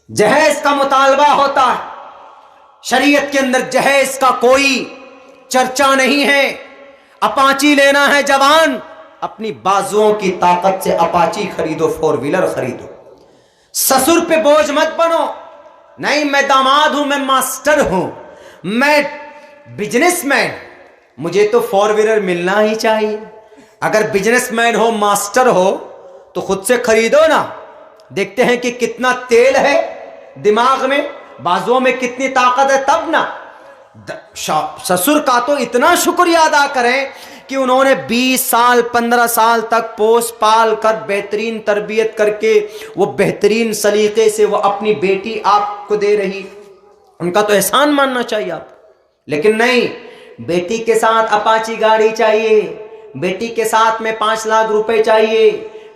जहेज का मुतालबा होता है, शरीयत के अंदर जहेज का कोई चर्चा नहीं है। अपाची लेना है जवान, अपनी बाजुओं की ताकत से अपाची खरीदो, 4 व्हीलर खरीदो। ससुर पे बोझ मत बनो, नहीं मैं दामाद हूं, मैं मास्टर हूं, मैं बिजनेसमैन, मुझे तो 4 व्हीलर मिलना ही चाहिए। अगर बिजनेसमैन हो, मास्टर हो, तो खुद से खरीदो ना। देखते हैं कि कितना तेल है दिमाग में, बाजुओं में कितनी ताकत है, तब ना। ससुर का तो इतना शुक्रिया अदा करें कि उन्होंने 20 साल 15 साल तक पोस पाल कर बेहतरीन तरबियत करके वो बेहतरीन सलीके से वो अपनी बेटी आपको दे रही, उनका तो एहसान मानना चाहिए आप। लेकिन नहीं, बेटी के साथ अपाची गाड़ी चाहिए, बेटी के साथ में 5 लाख रुपए चाहिए,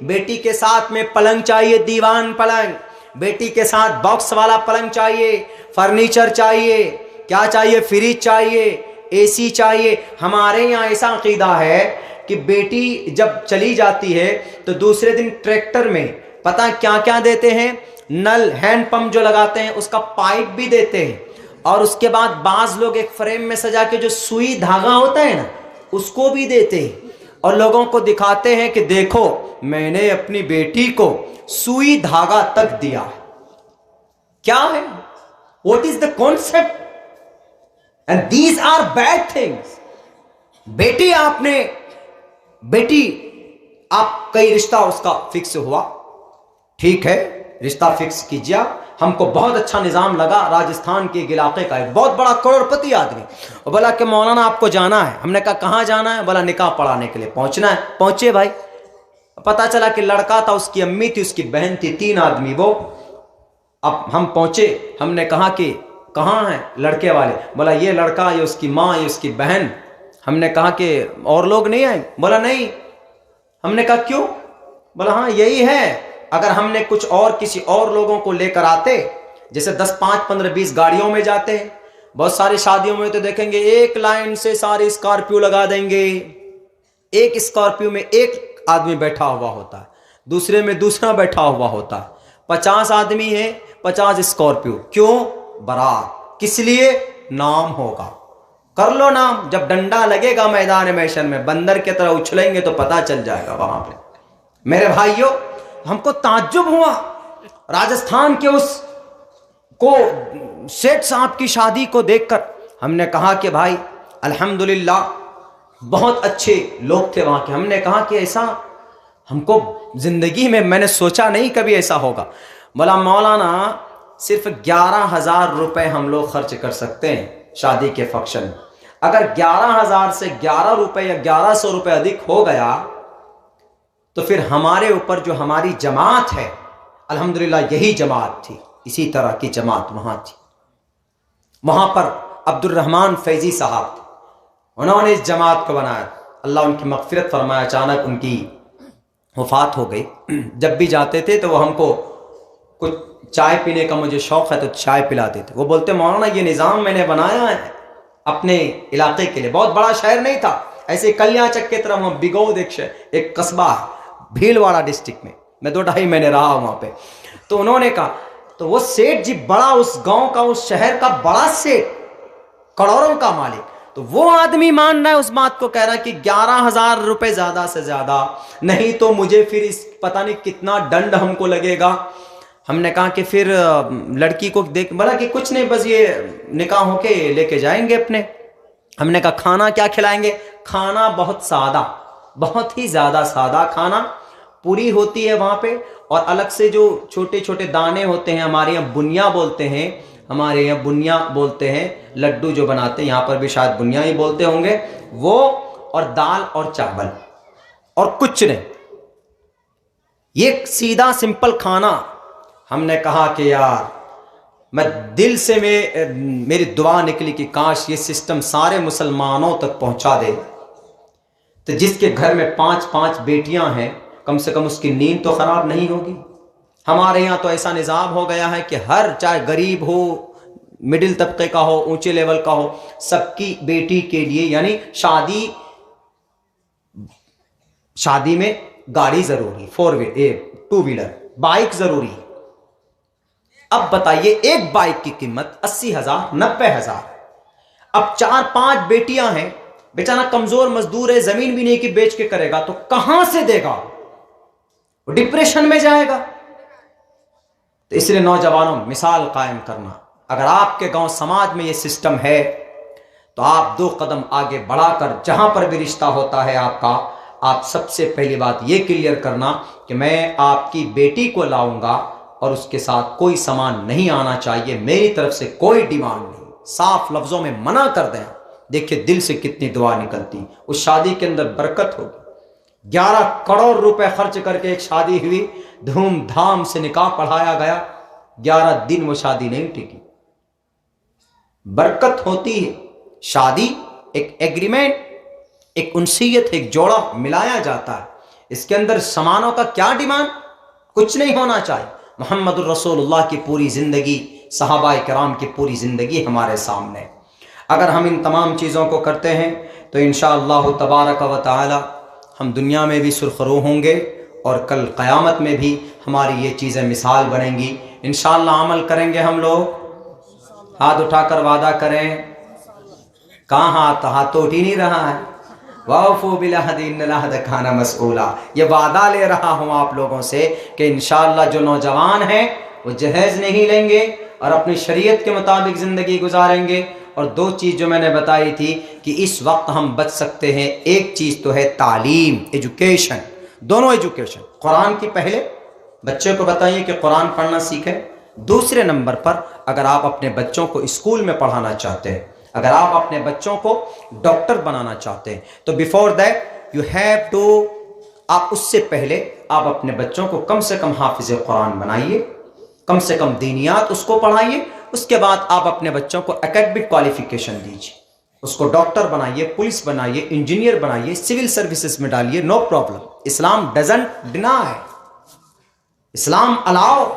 बेटी के साथ में पलंग चाहिए, दीवान पलंग, बेटी के साथ बॉक्स वाला पलंग चाहिए, फर्नीचर चाहिए, क्या चाहिए, फ्रिज चाहिए, एसी चाहिए। हमारे यहाँ ऐसा अकीदा है कि बेटी जब चली जाती है तो दूसरे दिन ट्रैक्टर में पता क्या क्या देते हैं, नल हैंड पंप जो लगाते हैं उसका पाइप भी देते हैं, और उसके बाद बाज लोग एक फ्रेम में सजा के जो सुई धागा होता है ना उसको भी देते हैं, और लोगों को दिखाते हैं कि देखो मैंने अपनी बेटी को सुई धागा तक दिया। क्या है, what is the concept? And these are bad things. बेटी आप कई रिश्ता उसका फिक्स हुआ, ठीक है, रिश्ता फिक्स कीजिए। हमको बहुत अच्छा निज़ाम लगा राजस्थान के इलाके का, एक बहुत बड़ा करोड़पति आदमी, और बोला कि मौलाना आपको जाना है। हमने कहा कहाँ जाना है? बोला निकाह पढ़ाने के लिए पहुंचना है। पहुंचे भाई, पता चला कि लड़का था, उसकी अम्मी थी, उसकी बहन थी, 3 आदमी वो। अब हम पहुंचे, हमने कहा कि कहाँ हैं लड़के वाले? बोला ये लड़का, ये उसकी माँ, ये उसकी बहन। हमने कहा कि और लोग नहीं आए? बोला नहीं। हमने कहा क्यों? बोला हाँ यही है, अगर हमने कुछ और किसी और लोगों को लेकर आते, जैसे 10 5 15 20 गाड़ियों में जाते हैं, बहुत सारी शादियों में तो देखेंगे एक लाइन से सारी स्कॉर्पियो लगा देंगे, एक स्कॉर्पियो में एक आदमी बैठा हुआ होता है, दूसरे में दूसरा बैठा हुआ होता है, 50 आदमी है, 50 स्कॉर्पियो। क्यों? बारात। किस लिए? नाम होगा, कर लो नाम। जब डंडा लगेगा मैदान मैशर में, बंदर की तरह उछलेंगे तो पता चल जाएगा वहां पे। मेरे भाइयों, हमको ताज्जुब हुआ राजस्थान के उस को सेठ साहब की शादी को देखकर। हमने कहा कि भाई अल्हम्दुलिल्लाह बहुत अच्छे लोग थे वहां के। हमने कहा कि ऐसा हमको जिंदगी में मैंने सोचा नहीं कभी ऐसा होगा। बोला मौलाना सिर्फ 11,000 रुपए हम लोग खर्च कर सकते हैं शादी के फंक्शन में। अगर 11,000 से 11 रुपए या 1100 रुपए अधिक हो गया तो फिर हमारे ऊपर जो हमारी जमात है, अल्हम्दुलिल्लाह यही जमात थी, इसी तरह की जमात वहां थी। वहां पर अब्दुल रहमान फैजी साहब थे, उन्होंने इस जमात को बनाया। अल्लाह उनकी मगफिरत फरमाया। अचानक उनकी वफात हो गई। जब भी जाते थे तो वो हमको कुछ चाय पीने का मुझे शौक़ है तो चाय पिलाते थे। वो बोलते मौलाना ये निज़ाम मैंने बनाया है अपने इलाके के लिए, बहुत बड़ा शहर नहीं था, ऐसे कल्याचक की तरफ वहाँ बिगौद एक कस्बा है भीलवाड़ा डिस्ट्रिक्ट में, मैं 2-2.5 महीने रहा वहाँ पे। तो उन्होंने कहा, तो वो सेठ जी बड़ा, उस गांव का, उस शहर का बड़ा सेठ, करोड़ों का मालिक, तो वो आदमी मान रहा है उस बात को, कह रहा है कि 11,000 रुपए ज्यादा से ज्यादा, नहीं तो मुझे फिर इस पता नहीं कितना दंड हमको लगेगा। हमने कहा कि फिर लड़की को देख, बोला कि कुछ नहीं, बस ये निकाह होके लेके जाएंगे अपने। हमने कहा खाना क्या खिलाएंगे? खाना बहुत सादा, बहुत ही ज्यादा सादा खाना, पूरी होती है वहां पे, और अलग से जो छोटे छोटे दाने होते हैं, हमारे यहाँ बुनिया बोलते हैं, हमारे यहाँ बुनिया बोलते हैं, लड्डू जो बनाते हैं, यहाँ पर भी शायद बुनिया ही बोलते होंगे, वो, और दाल और चावल, और कुछ नहीं, ये सीधा सिंपल खाना। हमने कहा कि यार, मैं दिल से मेरी दुआ निकली कि काश ये सिस्टम सारे मुसलमानों तक पहुंचा दे, तो जिसके घर में 5-5 बेटियां हैं, कम से कम उसकी नींद तो खराब नहीं होगी। हमारे यहाँ तो ऐसा निज़ाम हो गया है कि हर, चाहे गरीब हो, मिडिल तबके का हो, ऊंचे लेवल का हो, सबकी बेटी के लिए, यानी शादी में गाड़ी जरूरी, 2 व्हीलर, बाइक जरूरी। अब बताइए एक बाइक की कीमत 80,000 90,000। अब 4-5 बेटियां हैं, बेचारा कमजोर मजदूर है, जमीन भी नहीं कि बेच के करेगा, तो कहां से देगा? वो डिप्रेशन में जाएगा। तो इसलिए नौजवानों, मिसाल कायम करना। अगर आपके गांव समाज में ये सिस्टम है तो आप 2 कदम आगे बढ़ाकर जहां पर भी रिश्ता होता है आपका, आप सबसे पहली बात ये क्लियर करना कि मैं आपकी बेटी को लाऊंगा और उसके साथ कोई सामान नहीं आना चाहिए, मेरी तरफ से कोई डिमांड नहीं। साफ लफ्जों में मना कर दें। देखिए दिल से कितनी दुआ निकलती, उस शादी के अंदर बरकत होगी। 11 करोड़ रुपए खर्च करके एक शादी हुई, धूमधाम से निकाह पढ़ाया गया, 11 दिन वो शादी नहीं टिकी। बरकत होती है। शादी एक एग्रीमेंट, एक उनसीयत, एक जोड़ा मिलाया जाता है। इसके अंदर सामानों का क्या डिमांड, कुछ नहीं होना चाहिए। मोहम्मदुर रसूलुल्लाह की पूरी जिंदगी, सहाबाए किराम की पूरी जिंदगी हमारे सामने। अगर हम इन तमाम चीज़ों को करते हैं तो इंशाअल्लाह तबारक व तआला हम दुनिया में भी सुरखरू होंगे और कल क़यामत में भी हमारी ये चीज़ें मिसाल बनेंगी। इंशाअल्लाह अमल करेंगे हम लोग। हाथ उठाकर वादा करें। कहाँ हाथ तो उठ ही नहीं रहा है। वाफ़ू बिलअहद इन्नल अहद कान मसऊला। ये वादा ले रहा हूँ आप लोगों से कि इंशाअल्लाह जो नौजवान हैं वो जहेज़ नहीं लेंगे और अपनी शरीयत के मुताबिक ज़िंदगी गुजारेंगे। और 2 चीज़ जो मैंने बताई थी कि इस वक्त हम बच सकते हैं, एक चीज़ तो है तालीम, एजुकेशन, दोनों एजुकेशन। कुरान की पहले बच्चे को बताइए कि कुरान पढ़ना सीखें। दूसरे नंबर पर अगर आप अपने बच्चों को स्कूल में पढ़ाना चाहते हैं, अगर आप अपने बच्चों को डॉक्टर बनाना चाहते हैं, तो before that you have to, आप उससे पहले आप अपने बच्चों को कम से कम हाफिज़ कुरान बनाइए, कम से कम दीनियात उसको पढ़ाइए। उसके बाद आप अपने बच्चों को एकेडमिक क्वालिफिकेशन दीजिए, उसको डॉक्टर बनाइए, पुलिस बनाइए, इंजीनियर बनाइए, सिविल सर्विसेज में डालिए, no problem. Islam doesn't deny, Islam allow.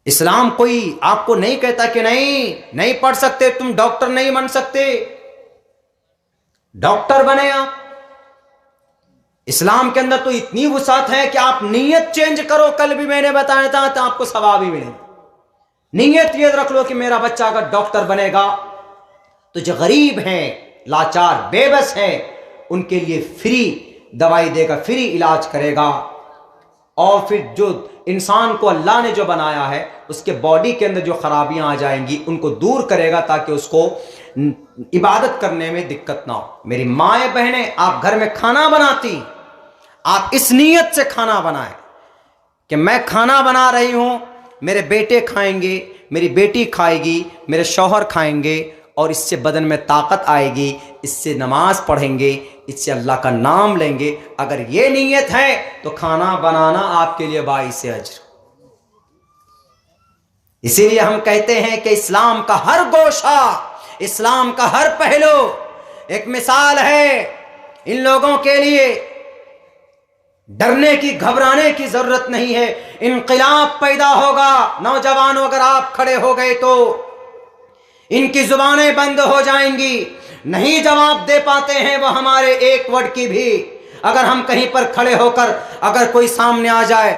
Islam कोई आपको नहीं कहता कि नहीं पढ़ सकते, तुम डॉक्टर नहीं बन सकते। डॉक्टर बने आप। इस्लाम के अंदर तो इतनी वुसात है कि आप नीयत चेंज करो। कल भी मैंने बताया था तो आपको सवाब ही मिलेगा। नीयत ये रख लो कि मेरा बच्चा अगर डॉक्टर बनेगा तो जो गरीब हैं, लाचार, बेबस हैं, उनके लिए फ्री दवाई देगा, फ्री इलाज करेगा। और फिर जो इंसान को अल्लाह ने जो बनाया है उसके बॉडी के अंदर जो खराबियां आ जाएंगी उनको दूर करेगा ताकि उसको इबादत करने में दिक्कत ना हो। मेरी माएँ बहनें, आप घर में खाना बनाती, आप इस नीयत से खाना बनाएं कि मैं खाना बना रही हूं, मेरे बेटे खाएंगे, मेरी बेटी खाएगी, मेरे शौहर खाएंगे और इससे बदन में ताकत आएगी, इससे नमाज पढ़ेंगे, इससे अल्लाह का नाम लेंगे। अगर ये नीयत है तो खाना बनाना आपके लिए बाइसे अज्र। इसीलिए हम कहते हैं कि इस्लाम का हर गोशा, इस्लाम का हर पहलू एक मिसाल है इन लोगों के लिए। डरने की, घबराने की जरूरत नहीं है। इनकलाब पैदा होगा। नौजवानों, अगर आप खड़े हो गए तो इनकी जुबानें बंद हो जाएंगी, नहीं जवाब दे पाते हैं वो हमारे एक वर्ड की भी। अगर हम कहीं पर खड़े होकर अगर कोई सामने आ जाए